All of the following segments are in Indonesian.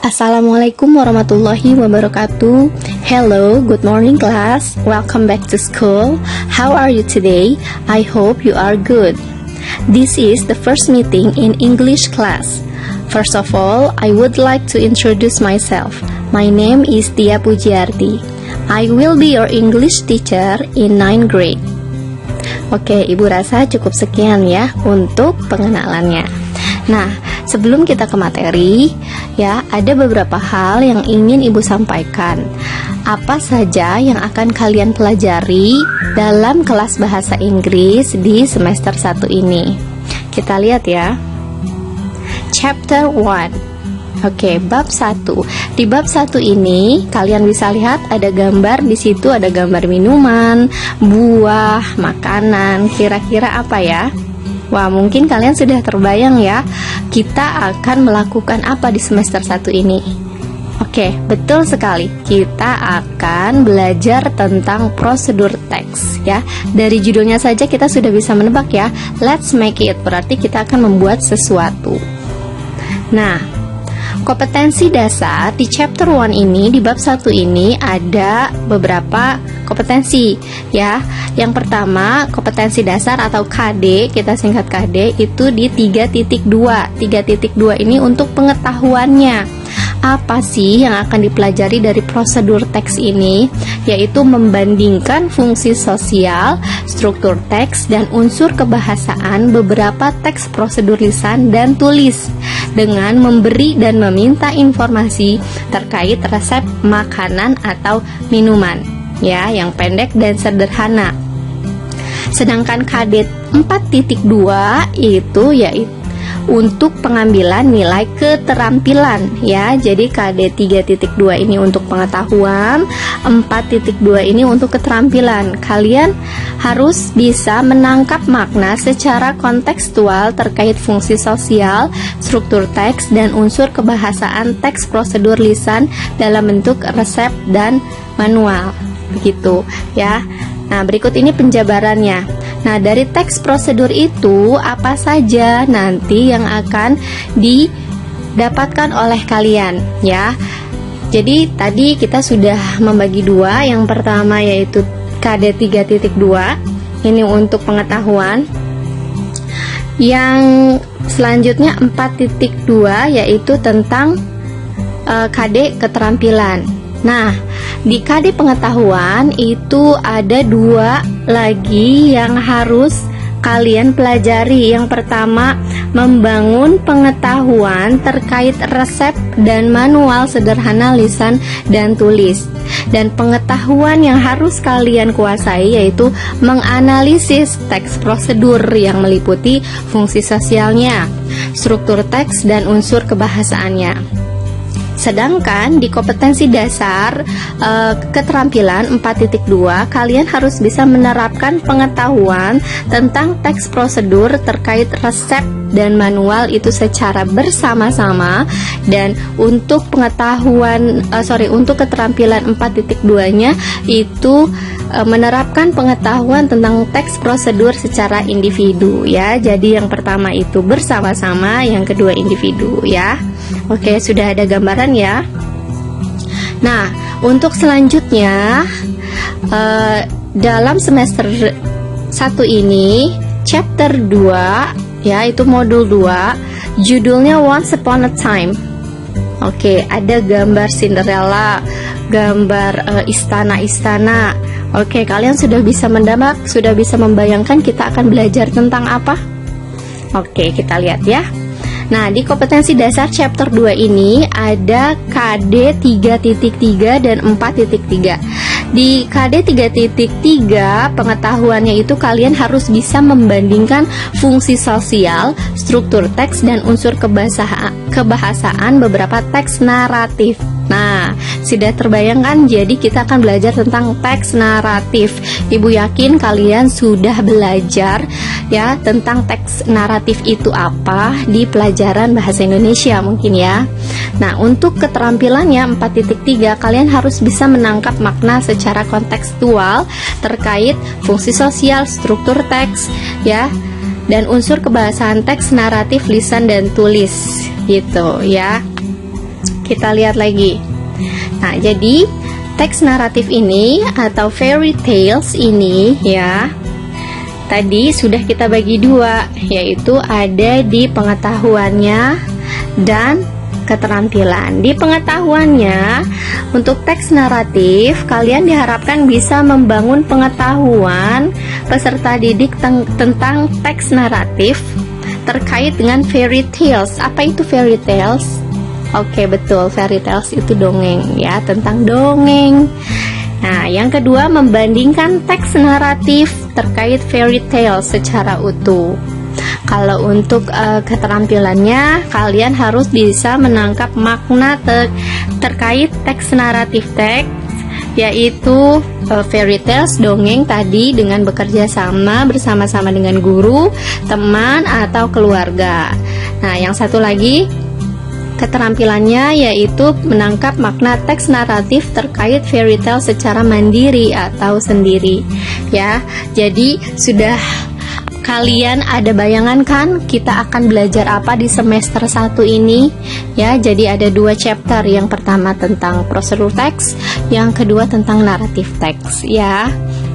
Assalamualaikum warahmatullahi wabarakatuh. Hello, good morning class. Welcome back to school. How are you today? I hope you are good. This is the first meeting in English class. First of all, I would like to introduce myself. My name is Tia Pujiarti. I will be your English teacher in 9th grade. Oke, Ibu rasa cukup sekian ya untuk pengenalannya. Nah, sebelum kita ke materi, ya, ada beberapa hal yang ingin Ibu sampaikan. Apa saja yang akan kalian pelajari dalam kelas bahasa Inggris di semester 1 ini? Kita lihat ya. Chapter 1. Oke, bab 1. Di bab 1 ini kalian bisa lihat ada gambar, di situ ada gambar minuman, buah, makanan. Kira-kira apa ya? Wah, mungkin kalian sudah terbayang ya, kita akan melakukan apa di semester 1 ini. Oke, betul sekali. Kita akan belajar tentang prosedur teks ya. Dari judulnya saja kita sudah bisa menebak ya. Let's make it, berarti kita akan membuat sesuatu. Nah, kompetensi dasar di chapter 1 ini, di bab 1 ini ada beberapa kompetensi ya. Yang pertama, kompetensi dasar atau KD, kita singkat KD, itu di 3.2. 3.2 ini untuk pengetahuannya. Apa sih yang akan dipelajari dari prosedur teks ini? Yaitu membandingkan fungsi sosial, struktur teks, dan unsur kebahasaan beberapa teks prosedur lisan dan tulis dengan memberi dan meminta informasi terkait resep makanan atau minuman ya, yang pendek dan sederhana. Sedangkan KD 4.2 itu yaitu untuk pengambilan nilai keterampilan ya. Jadi KD 3.2 ini untuk pengetahuan, 4.2 ini untuk keterampilan. Kalian harus bisa menangkap makna secara kontekstual terkait fungsi sosial, struktur teks, dan unsur kebahasaan teks prosedur lisan dalam bentuk resep dan manual. Begitu ya. Nah, berikut ini penjabarannya. Nah, dari teks prosedur itu apa saja nanti yang akan didapatkan oleh kalian ya. Jadi tadi kita sudah membagi dua. Yang pertama yaitu KD 3.2, ini untuk pengetahuan. Yang selanjutnya 4.2 yaitu tentang KD keterampilan. Nah, di KD pengetahuan itu ada dua lagi yang harus kalian pelajari. Yang pertama, membangun pengetahuan terkait resep dan manual sederhana lisan dan tulis. Dan pengetahuan yang harus kalian kuasai yaitu menganalisis teks prosedur yang meliputi fungsi sosialnya, struktur teks, dan unsur kebahasaannya. Sedangkan di kompetensi dasar keterampilan 4.2, kalian harus bisa menerapkan pengetahuan tentang teks prosedur terkait resep dan manual itu secara bersama-sama. Dan untuk untuk keterampilan 4.2-nya itu menerapkan pengetahuan tentang teks prosedur secara individu ya. Jadi yang pertama itu bersama-sama, yang kedua individu ya. Oke, sudah ada gambaran ya. Nah, untuk selanjutnya dalam semester 1 ini chapter 2 ya, itu modul 2, judulnya Once Upon a Time. Oke, ada gambar Cinderella, gambar istana-istana. Oke, kalian sudah bisa mendamak, sudah bisa membayangkan kita akan belajar tentang apa? Oke, kita lihat ya. Nah, di kompetensi dasar chapter 2 ini ada KD 3.3 dan 4.3. Di KD 3.3 pengetahuannya itu kalian harus bisa membandingkan fungsi sosial, struktur teks, dan unsur kebahasaan beberapa teks naratif. Nah, sudah terbayang kan? Jadi kita akan belajar tentang teks naratif. Ibu yakin kalian sudah belajar ya tentang teks naratif itu apa di pelajaran bahasa Indonesia mungkin ya. Nah, untuk keterampilannya 4.3, kalian harus bisa menangkap makna secara kontekstual terkait fungsi sosial, struktur teks ya, dan unsur kebahasaan teks naratif lisan dan tulis gitu ya. kita lihat lagi. Nah, jadi teks naratif ini atau fairy tales ini ya, tadi sudah kita bagi dua, yaitu ada di pengetahuannya dan keterampilan. Di pengetahuannya, untuk teks naratif, kalian diharapkan bisa membangun pengetahuan peserta didik tentang teks naratif terkait dengan fairy tales. Apa itu fairy tales? Oke, betul, fairy tales itu dongeng ya, tentang dongeng. Nah, yang kedua, membandingkan teks naratif terkait fairy tales secara utuh. Kalau untuk keterampilannya, kalian harus bisa menangkap makna terkait teks naratif teks, yaitu fairy tales, dongeng tadi, dengan bekerja sama bersama-sama dengan guru, teman, atau keluarga. Nah, yang satu lagi, keterampilannya yaitu menangkap makna teks naratif terkait fairy tale secara mandiri atau sendiri ya. Jadi sudah kalian ada bayangan kan kita akan belajar apa di semester 1 ini ya. Jadi ada 2 chapter, yang pertama tentang prosedur teks, yang kedua tentang naratif teks ya.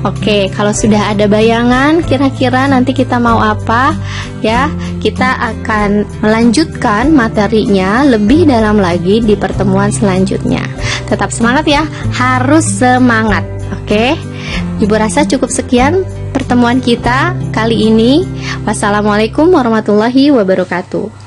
Oke, kalau sudah ada bayangan kira-kira nanti kita mau apa ya, kita akan melanjutkan materinya lebih dalam lagi di pertemuan selanjutnya. Tetap semangat ya, harus semangat. Oke, Ibu rasa cukup sekian pertemuan kita kali ini. Wassalamualaikum warahmatullahi wabarakatuh.